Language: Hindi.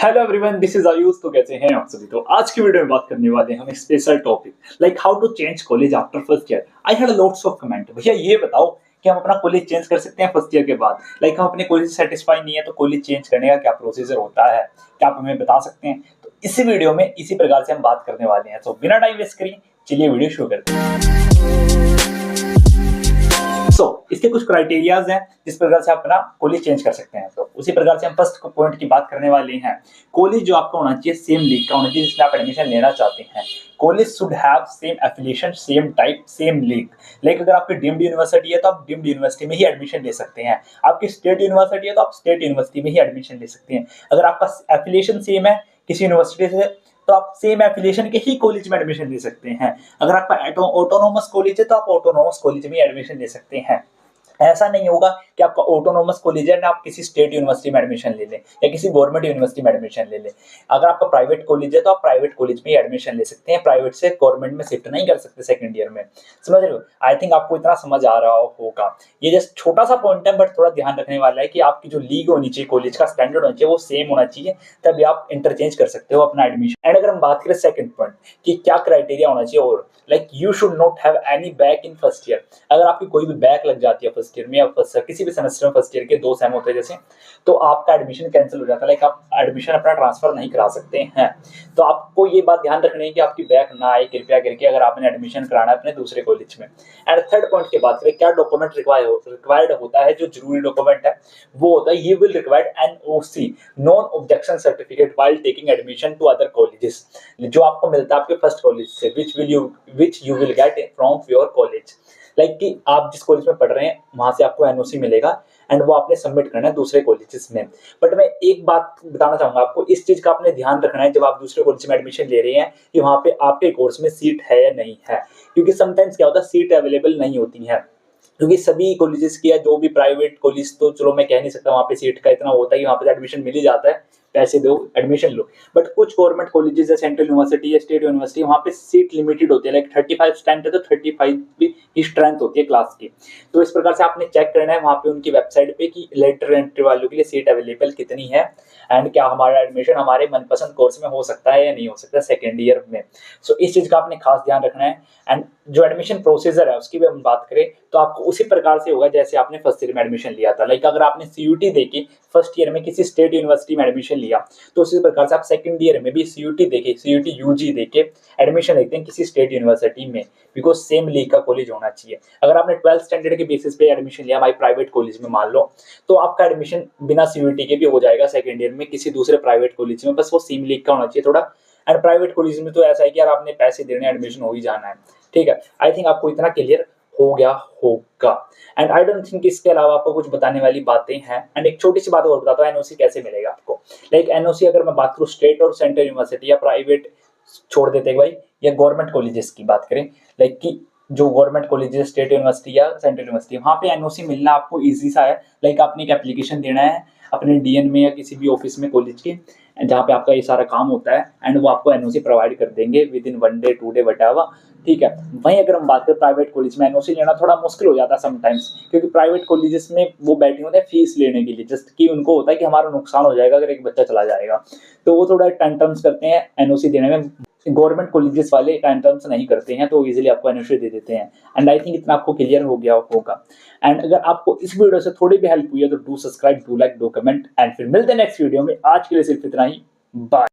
Hello everyone, this is Ayush. तो कैसे हैं आप सभी। तो आज की वीडियो में बात करने वाले हैं हम एक special topic like how to change college after first year. I had lots of comment, भैया ये बताओ कि हम अपना कॉलेज चेंज कर सकते हैं फर्स्ट ईयर के बाद। लाइक हम अपने कॉलेज से सेटिस्फाई नहीं है तो कॉलेज चेंज करने का क्या प्रोसीजर होता है, क्या आप हमें बता सकते हैं। तो इसी वीडियो में इसी प्रकार से हम बात करने वाले हैं। तो बिना टाइम वेस्ट करिए चलिए वीडियो शुरू करते हैं। इसके कुछ क्राइटेरियाज हैं जिस प्रकार से आप अपना कॉलेज चेंज कर सकते हैं। तो उसी प्रकार से हम फर्स्ट पॉइंट की बात करने वाले हैं। कॉलेज जो आपका होना चाहिए सेम लीग का होना चाहिए जिसमें आप एडमिशन लेना चाहते हैं। College should have same affiliation, same type, same league. Like अगर आपकी डीम्ड यूनिवर्सिटी है तो आप डीम्ड यूनिवर्सिटी में ही एडमिशन ले सकते हैं। आपकी स्टेट यूनिवर्सिटी है तो आप स्टेट यूनिवर्सिटी में ही एडमिशन ले सकते हैं। अगर आपका एफिलिएशन सेम है किसी यूनिवर्सिटी से तो आप सेम एफिलिएशन के ही कॉलेज में एडमिशन ले सकते हैं। अगर आपका ऑटोनोमस कॉलेज है तो आप ऑटोनोमस कॉलेज में एडमिशन ले सकते हैं। ऐसा नहीं होगा कि आपका ऑटोनोमस कॉलेज है ना आप किसी स्टेट यूनिवर्सिटी में एडमिशन ले लें या किसी गवर्नमेंट यूनिवर्सिटी में एडमिशन ले लें। अगर आपका प्राइवेट कॉलेज है तो आप प्राइवेट कॉलेज में एडमिशन ले सकते हैं, प्राइवेट से गवर्नमेंट में शिफ्ट नहीं कर सकते सेकंड ईयर में। समझ रहे हो? आई थिंक आपको इतना समझ आ रहा होगा। ये जस्ट छोटा सा पॉइंट है बट थोड़ा ध्यान रखने वाला है कि आपकी जो लीग होनी चाहिए, कॉलेज का स्टैंडर्ड होना चाहिए वो सेम होना चाहिए, तभी आप इंटरचेंज कर सकते हो अपना एडमिशन। एंड अगर हम बात करें सेकंड पॉइंट कि क्या क्राइटेरिया होना चाहिए, और like you should not have any back in first year. अगर आपकी कोई भी बैक लग जाती है फर्स्ट ईयर में या किसी भी सेमेस्टर में, फर्स्ट ईयर के 2 सेम होते हैं जैसे, तो आपका एडमिशन कैंसिल हो जाता है। लाइक आप एडमिशन अपना ट्रांसफर नहीं करा सकते हैं। तो आपको ये बात ध्यान रखनी है कि आपकी बैक ना आए कृपया करके अगर आपने एडमिशन कराना है अपने दूसरे कॉलेज में। एंड थर्ड पॉइंट की बात करें क्या डॉक्यूमेंट रिक्वायर्ड होता है, जो जरूरी डॉक्यूमेंट है वो होता है you will required NOC, non objection certificate while taking admission to other colleges, जो आपको मिलता है आपके फर्स्ट कॉलेज से, which you will get from your college. Like कि आप जिस कॉलेज में पढ़ रहे हैं वहां से आपको एनओसी मिलेगा एंड वो आपने सबमिट करना है दूसरे कॉलेजेस में। बट मैं एक बात बताना चाहूंगा आपको, इस चीज का आपने ध्यान रखना है जब आप दूसरे कॉलेज में एडमिशन ले रहे हैं कि वहां पे आपके कोर्स में सीट है या नहीं है, क्योंकि समटाइम्स क्या होता है सीट अवेलेबल नहीं होती है। क्योंकि सभी कॉलेजेस की या जो भी प्राइवेट कॉलेज, तो चलो मैं कह नहीं सकता वहाँ पे सीट का इतना होता है कि वहाँ पे एडमिशन मिल ही जाता है, पैसे दो एडमिशन लो। बट कुछ गवर्नमेंट कॉलेजेस या सेंट्रल यूनिवर्सिटी या स्टेट यूनिवर्सिटी वहाँ पे सीट लिमिटेड होती है। लाइक 35 स्ट्रेंथ है तो 35 भी स्ट्रेंथ होती है क्लास की। तो इस प्रकार से आपने चेक करना है वहाँ पे उनकी वेबसाइट पे कि लेटर एंट्री वालों के लिए सीट अवेलेबल कितनी है एंड क्या हमारा एडमिशन हमारे मनपसंद कोर्स में हो सकता है या नहीं हो सकता सेकेंड ईयर में। सो इस चीज का आपने खास ध्यान रखना है। एंड जो एडमिशन प्रोसीजर है उसकी भी हम बात करें तो आपको उसी प्रकार से होगा जैसे आपने फर्स्ट ईयर में एडमिशन लिया था। लाइक अगर आपने सीयूटी देके फर्स्ट ईयर में किसी स्टेट यूनिवर्सिटी में एडमिशन लिया तो उसी प्रकार से आप सेकंड ईयर में भी सीयूटी देके, सीयूटी यूजी देके एडमिशन लेते हैं किसी स्टेट यूनिवर्सिटी में, बिकॉज सेम लीग का कॉलेज होना चाहिए। अगर आपने 12th स्टैंडर्ड के बेसिस पे एडमिशन लिया हमारे प्राइवेट कॉलेज में मान लो, तो आपका एडमिशन बिना सीयूटी के भी हो जाएगा सेकंड ईयर में किसी दूसरे प्राइवेट कॉलेज में, बस वो सेम लीग का होना चाहिए थोड़ा। एंड प्राइवेट कॉलेज में तो ऐसा है कि यार आपने पैसे देने एडमिशन हो ही जाना है। ठीक है, आई थिंक आपको इतना क्लियर हो गया होगा। एंड आई डोंट थिंक इसके अलावा आपको कुछ बताने वाली बातें हैं। एंड एक छोटी सी बात और बताता हूँ, एनओसी कैसे मिलेगा आपको। लाइक एनओसी अगर मैं बात करूँ स्टेट और सेंट्रल यूनिवर्सिटी या प्राइवेट छोड़ देते हैं भाई, या गवर्नमेंट कॉलेजेस की बात करें, लाइक कि जो गवर्नमेंट कॉलेजेस स्टेट यूनिवर्सिटी या सेंट्रल यूनिवर्सिटी वहाँ पे एनओसी मिलना आपको ईजी सा है। लाइक आपने एक एप्लीकेशन देना है अपने डीएन में या किसी भी ऑफिस में कॉलेज के जहाँ पे आपका ये सारा काम होता है एंड वो आपको एनओसी प्रोवाइड कर देंगे with in 1 day 2 day whatever. ठीक है, वहीं अगर हम बात करें प्राइवेट कॉलेज में एनओसी लेना थोड़ा मुश्किल हो जाता है समटाइम्स, क्योंकि प्राइवेट कॉलेजेस में वो बैठे होते हैं फीस लेने के लिए, जस्ट कि उनको होता है कि हमारा नुकसान हो जाएगा अगर एक बच्चा चला जाएगा, तो वो थोड़ा टेंटम्स करते हैं एनओसी देने में। गवर्नमेंट कॉलेजेस वाले टेंटम्स नहीं करते हैं तो इजीली आपको एनओसी दे देते हैं। एंड आई थिंक इतना आपको क्लियर हो गया होगा। एंड अगर आपको इस वीडियो से थोड़ी भी हेल्प हुई है तो do subscribe, do like, do comment and फिर मिलते हैं नेक्स्ट वीडियो में। आज के लिए सिर्फ इतना ही, बाय।